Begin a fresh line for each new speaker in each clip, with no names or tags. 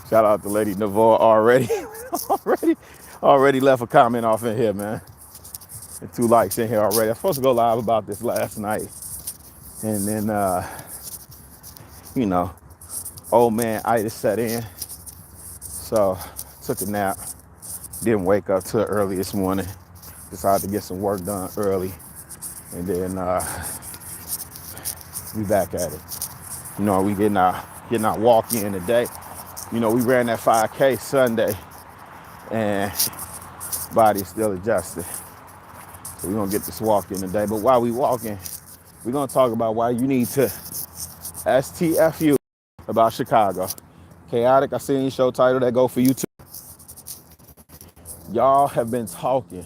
Shout out to Lady Navarre already. already left a comment off in here, man. And 2 likes in here already. I was supposed to go live about this last night. And then, you know, old man itis set in. So took a nap. Didn't wake up till early this morning. Decided to get some work done early. And then we back at it. You know, we getting our walk in today. You know, we ran that 5K Sunday and body's still adjusted. So we're gonna get this walk in today. But while we walking, we're gonna talk about why you need to STFU about Chicago. Chaotic, I seen your show title that go for you too. Y'all have been talking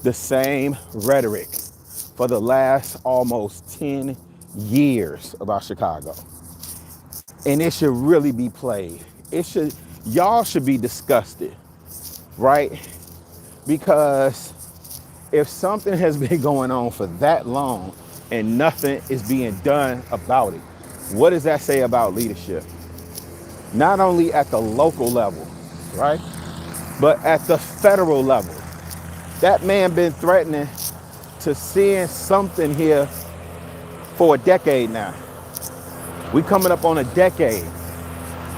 the same rhetoric for the last almost 10 years about Chicago. And it should really be played. Y'all should be disgusted, right? Because if something has been going on for that long and nothing is being done about it, what does that say about leadership? Not only at the local level, right? But at the federal level. That man been threatening to send something here for a decade now. We coming up on a decade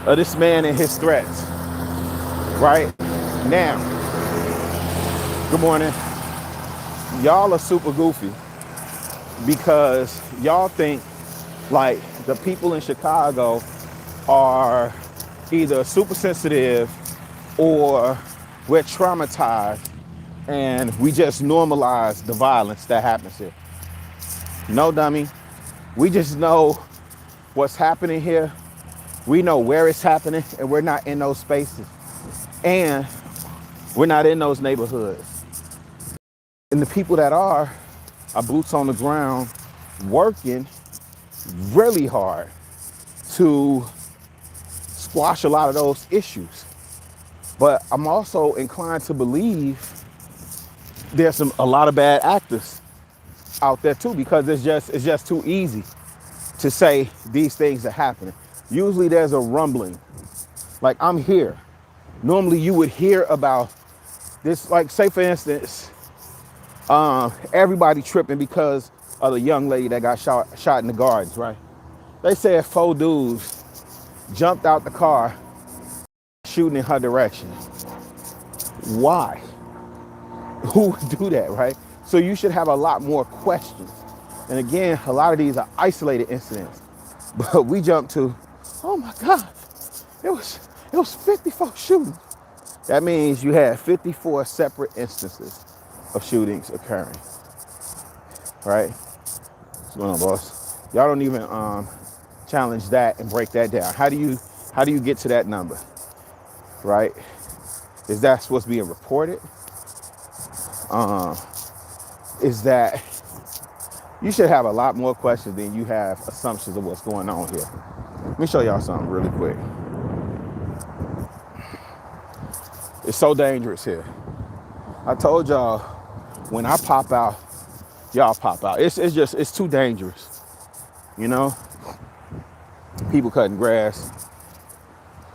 of this man and his threats, right? Now, good morning. Y'all are super goofy because y'all think like the people in Chicago are either super sensitive or we're traumatized and we just normalize the violence that happens here. No, dummy. We just know what's happening here. We know where it's happening and we're not in those spaces. And we're not in those neighborhoods. And the people that are boots on the ground working really hard to squash a lot of those issues. But I'm also inclined to believe there's a lot of bad actors out there too, because it's just too easy to say these things are happening. Usually there's a rumbling. Like, I'm here. Normally you would hear about this, like, say for instance, everybody tripping because of the young lady that got shot in the gardens, right? They said 4 dudes jumped out the car shooting in her direction. Why? Who would do that, right? So you should have a lot more questions. And again, a lot of these are isolated incidents. But we jump to, oh my God, it was 54 shootings. That means you had 54 separate instances of shootings occurring, right? What's going on, boss? Y'all don't even challenge that and break that down. How do you get to that number, right? Is that what's being reported? Is that you should have a lot more questions than you have assumptions of what's going on here. Let me show y'all something really quick. It's so dangerous here. I told y'all when I pop out, y'all pop out. It's too dangerous. You know? People cutting grass.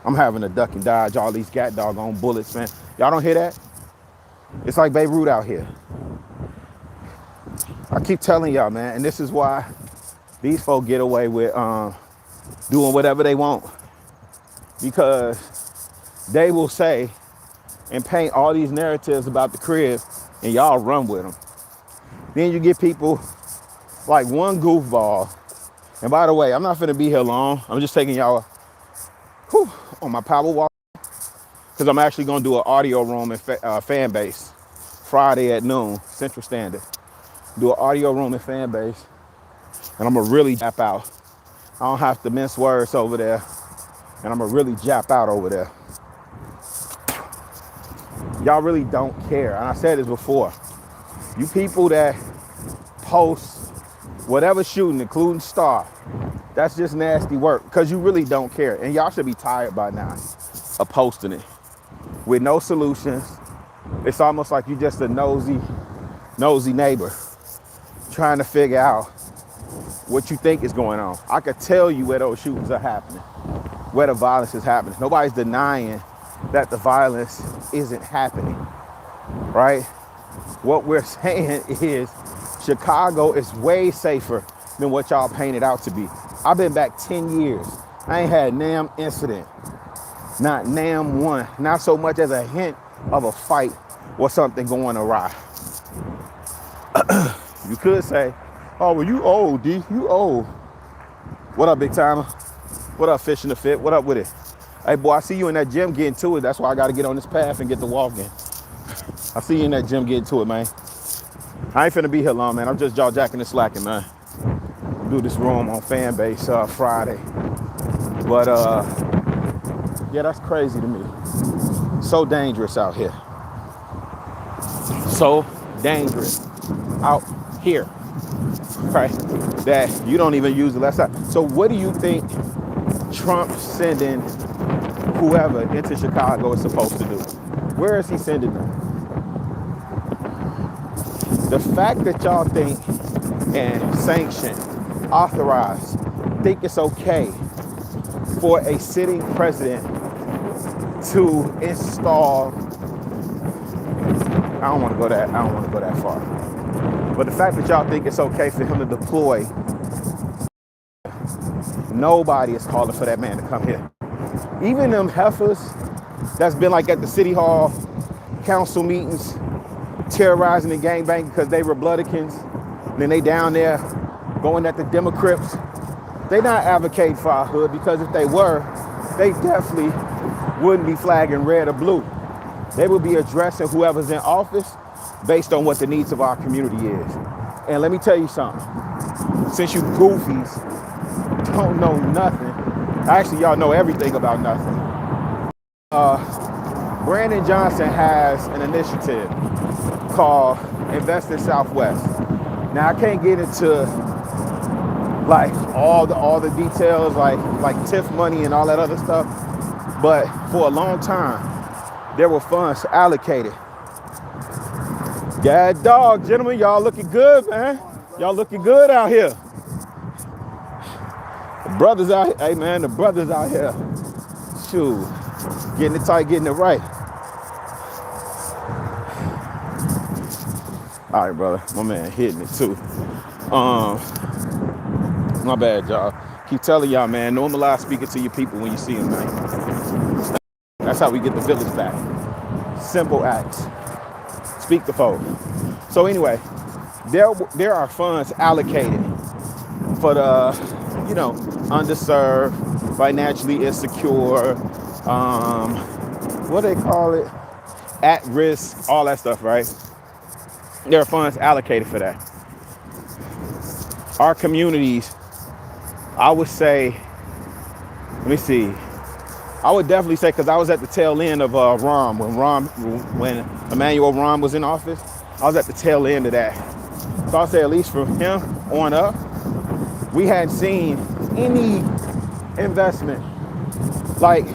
I'm having to duck and dodge all these gat doggone bullets, man. Y'all don't hear that? It's like Beirut out here. I keep telling y'all, man, and this is why these folk get away with doing whatever they want. Because they will say and paint all these narratives about the crib and y'all run with them. Then you get people like one goofball. And by the way, I'm not finna be here long. I'm just taking y'all on my power walk because I'm actually gonna do an audio room in Fanbase Friday at noon Central Standard. Do an audio room in Fanbase, and I'm gonna really jap out. I don't have to mince words over there, and I'm gonna really jap out over there. Y'all really don't care, and I said this before. You people that post whatever shooting, including Star, that's just nasty work because you really don't care, and y'all should be tired by now of posting it with no solutions. It's almost like you just a nosy neighbor trying to figure out what you think is going on. I could tell you where those shootings are happening, where the violence is happening. Nobody's denying that the violence isn't happening, right? What we're saying is Chicago is way safer than what y'all painted out to be. I've been back 10 years. I ain't had NAM incident, not NAM one, not so much as a hint of a fight or something going awry. You could say, oh, well, you old, D, you old. What up, big timer? What up, Fish in the Fit? What up with it? Hey, boy, I see you in that gym getting to it. That's why I got to get on this path and get the walk in. I see you in that gym getting to it, man. I ain't finna be here long, man. I'm just jaw jacking and slacking, man. Do this room on Fanbase Friday. But, yeah, that's crazy to me. So dangerous out here. So dangerous out here, right? That you don't even use the left side. So what do you think Trump sending whoever into Chicago is supposed to do? Where is he sending them? The fact that y'all think and sanction, authorize, think it's okay for a sitting president to install, I don't want to go that far. But the fact that y'all think it's okay for him to deploy, nobody is calling for that man to come here. Even them heifers that's been like at the city hall council meetings, terrorizing and gangbanging because they Republicans, and then they down there going at the Democrats. They not advocating for our hood, because if they were, they definitely wouldn't be flagging red or blue. They would be addressing whoever's in office based on what the needs of our community is. And let me tell you something. Since you goofies don't know nothing, actually y'all know everything about nothing. Brandon Johnson has an initiative called Invest in Southwest. Now I can't get into like all the details, like TIF money and all that other stuff, but for a long time there were funds allocated. God dog, gentlemen, y'all looking good, man. Y'all looking good out here. The brothers out here, hey man, the brothers out here, shoot, getting it tight, getting it right. All right, brother, my man hitting it too. My bad, y'all. Keep telling y'all, man, normalize speaking to your people when you see them, man. That's how we get the village back. Simple acts. Speak the folk. So anyway, there are funds allocated for the, underserved, financially insecure, what do they call it? At risk, all that stuff, right? There are funds allocated for that. Our communities, I would say, let me see. I would definitely say, because I was at the tail end of when Emmanuel Rom was in office, I was at the tail end of that. So I'll say at least from him on up, we hadn't seen any investment like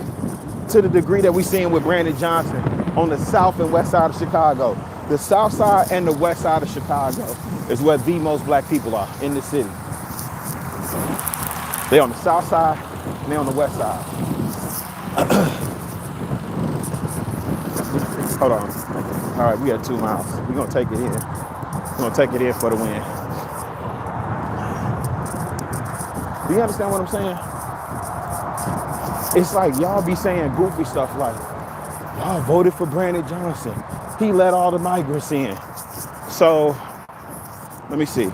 to the degree that we seen with Brandon Johnson on the south and west side of Chicago. The south side and the west side of Chicago is where the most black people are in the city. They're on the south side and they're on the west side. Hold on. All right, we got 2 miles. We're gonna take it in. We're gonna take it in for the win. Do you understand what I'm saying? It's like y'all be saying goofy stuff like, y'all voted for Brandon Johnson. He let all the migrants in. So, let me see.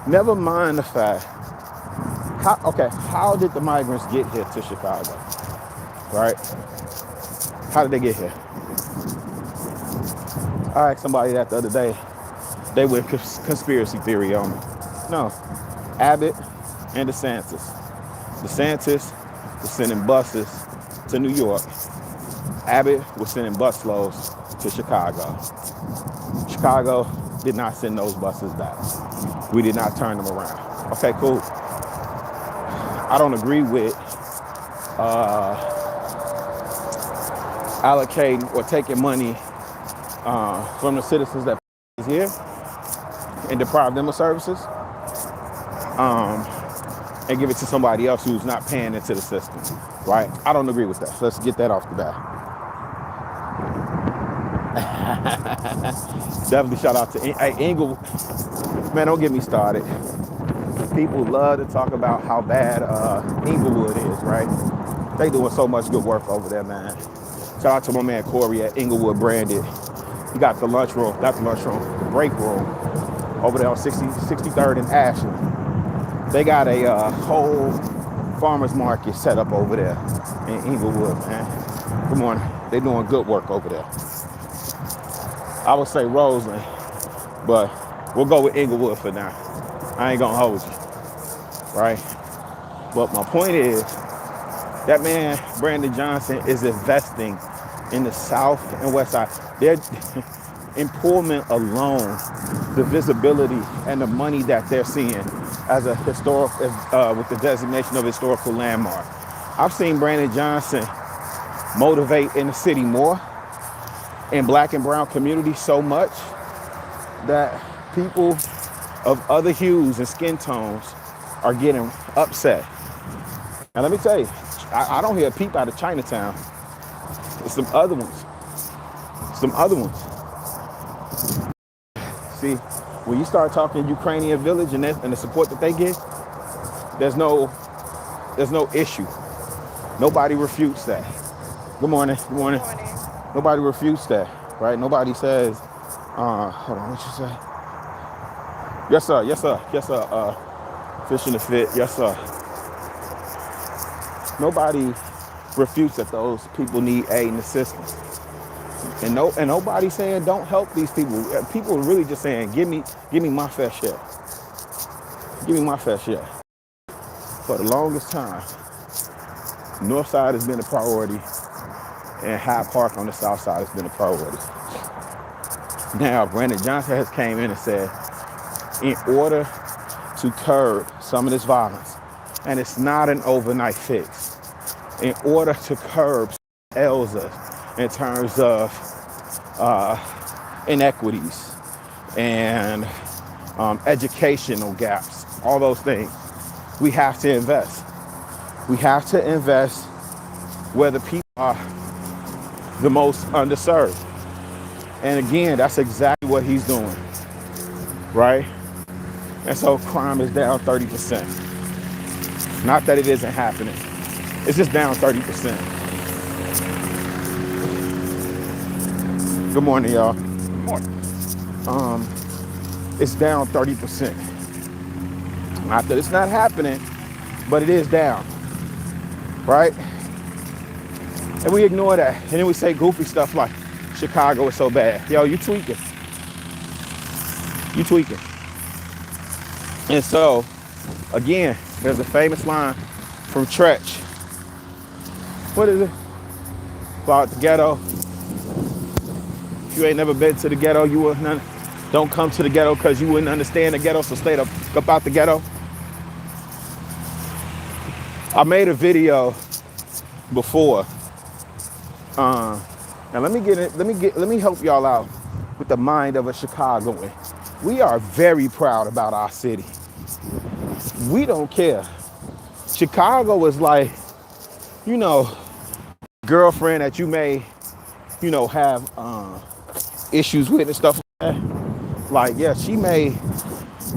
Never mind the fact, how did the migrants get here to Chicago, right? How did they get here? I asked somebody that the other day. They went conspiracy theory on me. No, Abbott and DeSantis. DeSantis was sending buses to New York. Abbott was sending busloads to Chicago. Chicago did not send those buses back. We did not turn them around. Okay, cool. I don't agree with allocating or taking money from the citizens that is here and deprive them of services. and give it to somebody else who's not paying into the system, right? I don't agree with that. So let's get that off the bat. Definitely shout out to Inglewood. Man, don't get me started. People love to talk about how bad Inglewood is, right? They doing so much good work over there, man. Shout out to my man Corey at Inglewood Branded. He got the lunchroom, the break room over there on 63rd and Ashland. They got a whole farmer's market set up over there in Inglewood, man. Good morning. They doing good work over there. I would say Roseland, but we'll go with Inglewood for now. I ain't gonna hold you, right? But my point is, that man, Brandon Johnson, is investing in the South and West Side. They're in Pullman alone, the visibility and the money that they're seeing as a historic, with the designation of historical landmark. I've seen Brandon Johnson motivate in the city more, in black and brown communities so much that people of other hues and skin tones are getting upset. And let me tell you, I don't hear a peep out of Chinatown. There's some other ones. See, when you start talking Ukrainian village and the support that they get, there's no issue. Nobody refutes that. Good morning. Good morning. Nobody refutes that, right? Nobody says, hold on, what you say? Yes, sir. Yes, sir. Yes, sir. Fish in the fit. Yes, sir. Nobody refutes that those people need aid and assistance. And nobody saying don't help these people. People are really just saying, give me my fair share. Give me my fair share. For the longest time, North Side has been a priority, and Hyde Park on the South Side has been a priority. Now, Brandon Johnson has came in and said, in order to curb some of this violence, and it's not an overnight fix, in order to curb Elsa in terms of inequities and educational gaps, all those things, we have to invest. We have to invest where the people are the most underserved. And again, that's exactly what he's doing, right? And so crime is down 30%. Not that it isn't happening. It's just down 30%. Good morning, y'all. It's down 30%. Not that it's not happening, but it is down, right? And we ignore that. And then we say goofy stuff like Chicago is so bad. Yo, you tweaking. You tweaking. And so, again, there's a famous line from Tretch. What is it? About the ghetto. If you ain't never been to the ghetto, you wouldn't. Don't come to the ghetto because you wouldn't understand the ghetto, so stay up out the ghetto. I made a video before. Now let me help y'all out with the mind of a Chicagoan. We are very proud about our city. We don't care. Chicago is like, girlfriend that you may, have issues with and stuff like that. Like, yeah, she may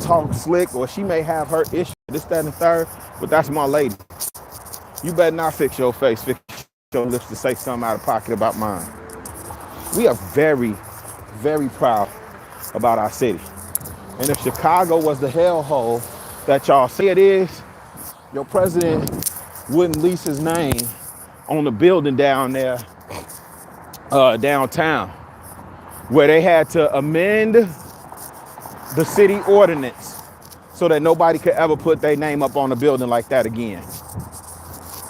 talk slick or she may have her issue, this, that, and the third, but that's my lady. You better not fix your face, fix your lips to say something out of pocket about mine. We are very, very proud about our city. And if Chicago was the hellhole that y'all say it is, your president wouldn't lease his name on the building down there, downtown, where they had to amend the city ordinance so that nobody could ever put their name up on a building like that again.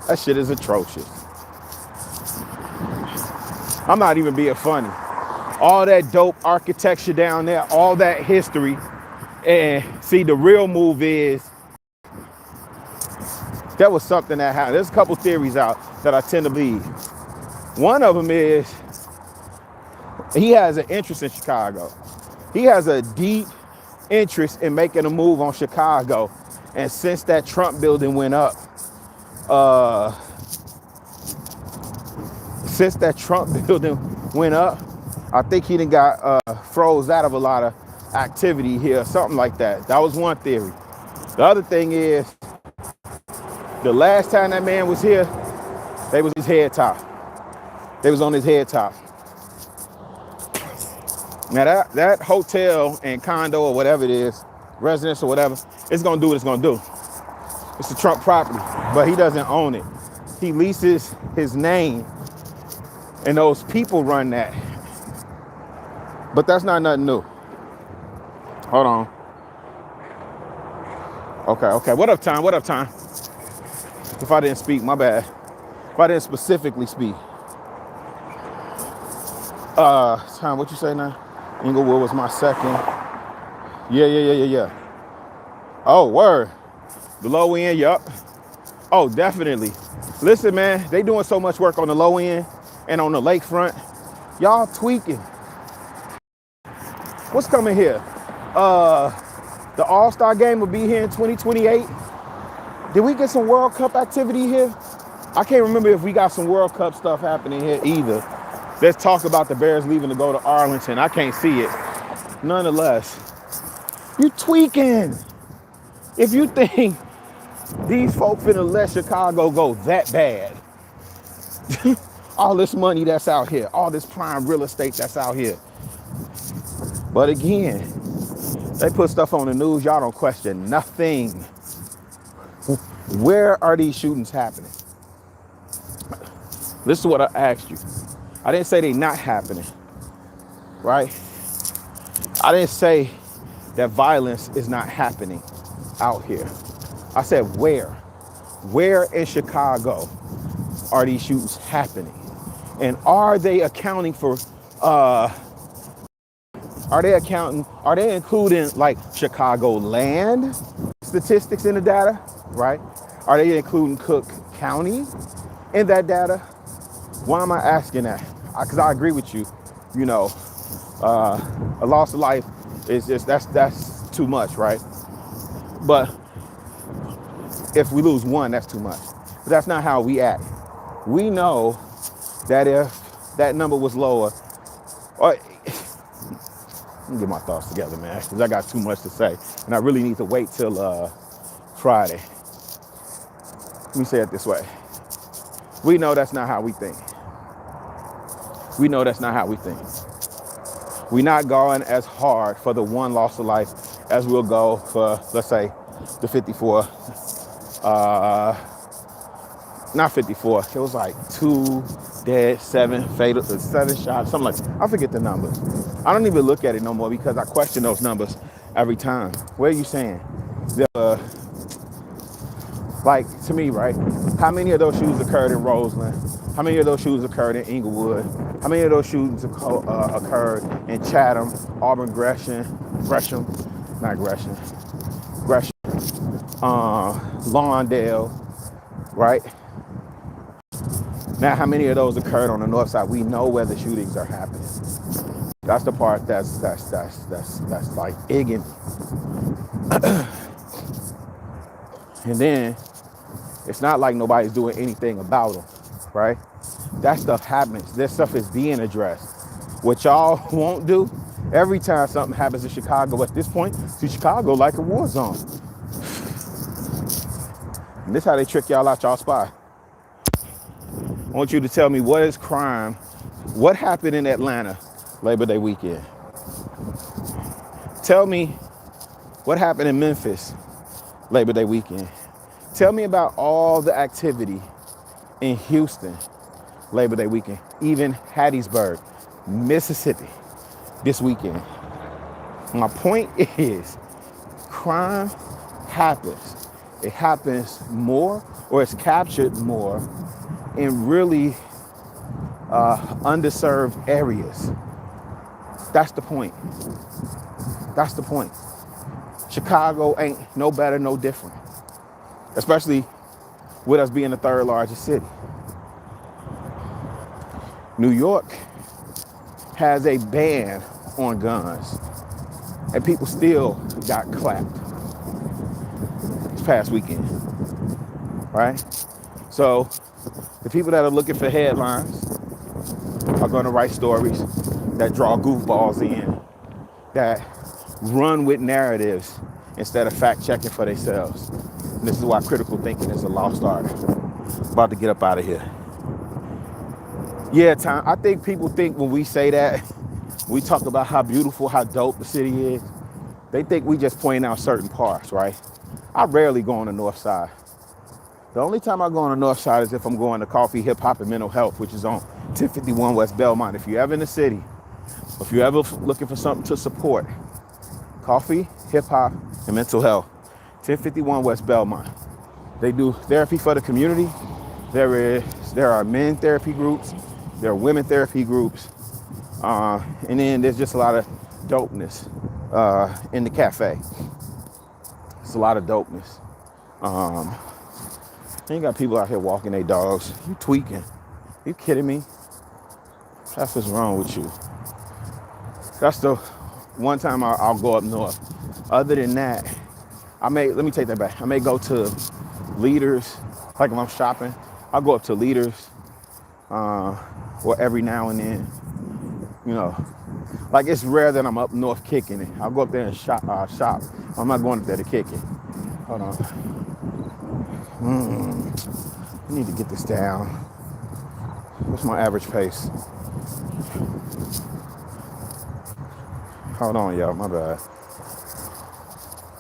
That shit is atrocious. I'm not even being funny. All that dope architecture down there, all that history. And see, the real move is, there was something that happened. There's a couple theories out that I tend to believe. One of them is, he has an interest in Chicago. He has a deep interest in making a move on Chicago And since that Trump building went up, uh, since that Trump building went up, I think he done got froze out of a lot of activity here, something like that. That was one theory. The other thing is, the last time that man was here, they was his head top. They was on his head top. Now that hotel and condo or whatever it is, residence or whatever, it's gonna do what it's gonna do. It's a Trump property, but he doesn't own it. He leases his name, and those people run that. But that's not nothing new. Hold on. Okay. What up, time? What up, time? If I didn't speak, my bad. If I didn't specifically speak. Time, what you say now? Inglewood was my second. Yeah. Oh, word. The low end, yup. Oh, definitely. Listen, man, they doing so much work on the low end and on the lakefront. Y'all tweaking. What's coming here? The All-Star game will be here in 2028. Did we get some World Cup activity here? I can't remember if we got some World Cup stuff happening here either. Let's talk about the Bears leaving to go to Arlington. I can't see it. Nonetheless, you tweaking. If you think these folk finna let Chicago go that bad, all this money that's out here, all this prime real estate that's out here. But again, they put stuff on the news, y'all don't question nothing. Where are these shootings happening? Listen to what I asked you. I didn't say they not happening, right? I didn't say that violence is not happening out here. I said where? Where in Chicago are these shootings happening? And are they accounting for, are they including like Chicago land statistics in the data, right? Are they including Cook County in that data? Why am I asking that? Because I agree with you. You know, a loss of life is just, that's too much, right? But if we lose one, that's too much. But that's not how we act. We know that if that number was lower, or let me get my thoughts together, man, because I got too much to say, and I really need to wait till Friday. Let me say it this way. We know that's not how we think. We know that's not how we think. We're not going as hard for the one loss of life as we'll go for, let's say, the 54. Not 54. It was like 2 dead, 7 fatal, 7 shots, something like that. I forget the numbers. I don't even look at it no more because I question those numbers every time. What are you saying? Like, to me, right? How many of those shootings occurred in Roseland? How many of those shootings occurred in Inglewood? How many of those shootings occurred in Chatham, Auburn, Gresham, Lawndale, right? Now, how many of those occurred on the north side? We know where the shootings are happening. That's the part that's like igging. And then it's not like nobody's doing anything about them, right? That stuff happens. That stuff is being addressed. What y'all won't do, every time something happens in Chicago at this point, see Chicago like a war zone. And this is how they trick y'all out y'all spot. I want you to tell me what is crime, what happened in Atlanta Labor Day weekend. Tell me what happened in Memphis Labor Day weekend. Tell me about all the activity in Houston Labor Day weekend, even Hattiesburg, Mississippi this weekend. My point is, crime happens. It happens more, or it's captured more in really underserved areas. That's the point. That's the point. Chicago ain't no better, no different. Especially with us being the third largest city. New York has a ban on guns, and people still got clapped. past weekend, right? So the people that are looking for headlines are going to write stories that draw goofballs in, that run with narratives instead of fact checking for themselves. And this is why critical thinking is a lost art. About to get up out of here. Yeah, Tom, I think people think when we say that, we talk about how beautiful, how dope the city is, they think we just point out certain parts, right? I rarely go on the north side. The only time I go on the north side is if I'm going to Coffee, Hip Hop, and Mental Health, which is on 1051 West Belmont. If you're ever in the city, if you're ever looking for something to support, Coffee, Hip Hop, and Mental Health, 1051 West Belmont. They do therapy for the community. There are men therapy groups. There are women therapy groups. And then there's just a lot of dopeness in the cafe. It's a lot of dopeness. You got people out here walking their dogs. You tweaking. You kidding me? That's what's wrong with you. That's the one time I'll go up north. Other than that, let me take that back. I may go to Leaders, like if I'm shopping, I'll go up to Leaders, or every now and then, you know. Like it's rare that I'm up north kicking it. I'll go up there and shop. I'm not going up there to kick it. Hold on. I need to get this down. What's my average pace? Hold on, y'all. My bad.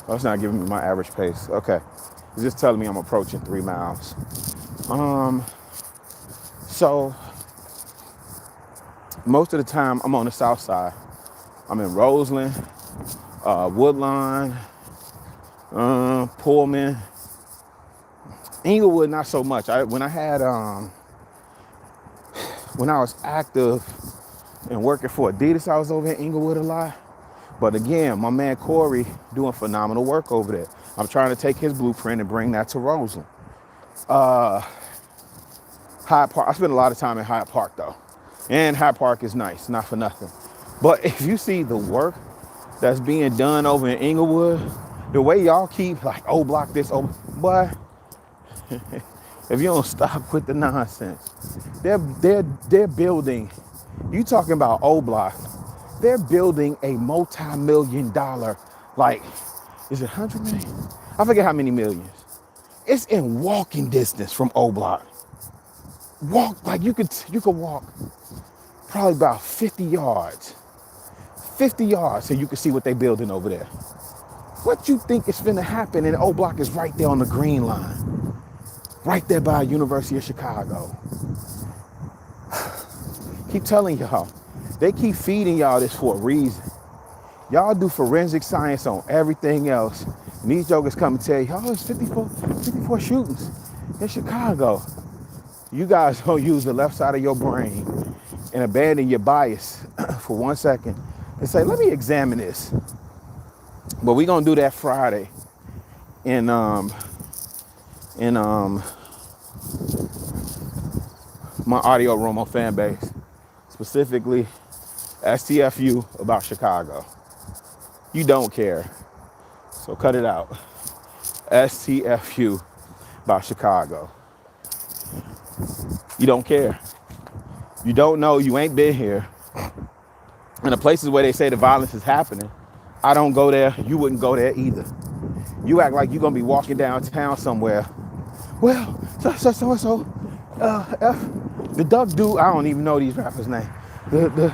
Oh, it's not giving me my average pace. Okay. It's just telling me I'm approaching 3 miles. So most of the time I'm on the south side. I'm in Roseland, Woodlawn, Pullman. Inglewood, not so much. When I was active and working for Adidas, I was over in Inglewood a lot. But again, my man Corey doing phenomenal work over there. I'm trying to take his blueprint and bring that to Roseland. Hyde Park, I spend a lot of time in Hyde Park though. And Hyde Park is nice, not for nothing. But if you see the work that's being done over in Inglewood, the way y'all keep like, oh, block this, oh, but if you don't stop with the nonsense, they're building, you talking about O Block, they're building a multi-million-dollar, like, is it 100 million? I forget how many millions. It's in walking distance from O Block. Like you could walk probably about 50 yards so you can see what they're building over there. What you think is finna happen in O Block is right there on the green line. Right there by University of Chicago. Keep telling y'all, they keep feeding y'all this for a reason. Y'all do forensic science on everything else. And these jokers come and tell you, oh, it's 54 shootings in Chicago. You guys don't use the left side of your brain and abandon your bias for 1 second and say, let me examine this. But we're gonna do that Friday in my audio room on Fanbase, specifically STFU about Chicago. You don't care, so cut it out. STFU about Chicago. You don't care. You don't know, you ain't been here. And the places where they say the violence is happening, I don't go there, you wouldn't go there either. You act like you're gonna be walking downtown somewhere. Well, so, the duck dude, I don't even know these rappers' name. The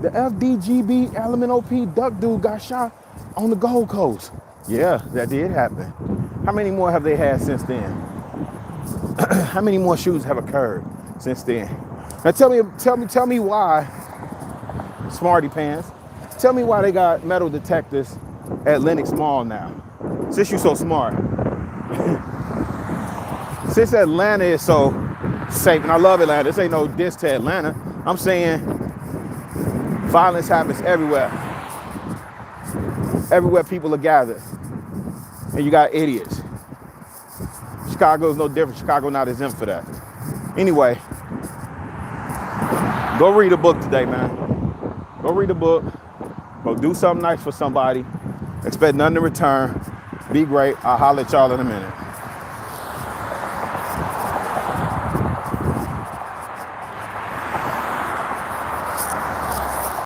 FDGB Element OP duck dude got shot on the Gold Coast. Yeah, that did happen. How many more have they had since then? How many more shootings have occurred since then? Now tell me why, smarty pants, tell me why they got metal detectors at Lenox Mall now. Since you're so smart. Since Atlanta is so safe, and I love Atlanta, this ain't no diss to Atlanta. I'm saying violence happens everywhere. Everywhere people are gathered. And you got idiots. Chicago is no different. Chicago not exempt for that. Anyway, go read a book today, man. Go read a book. Go do something nice for somebody. Expect nothing in return. Be great. I'll holler at y'all in a minute.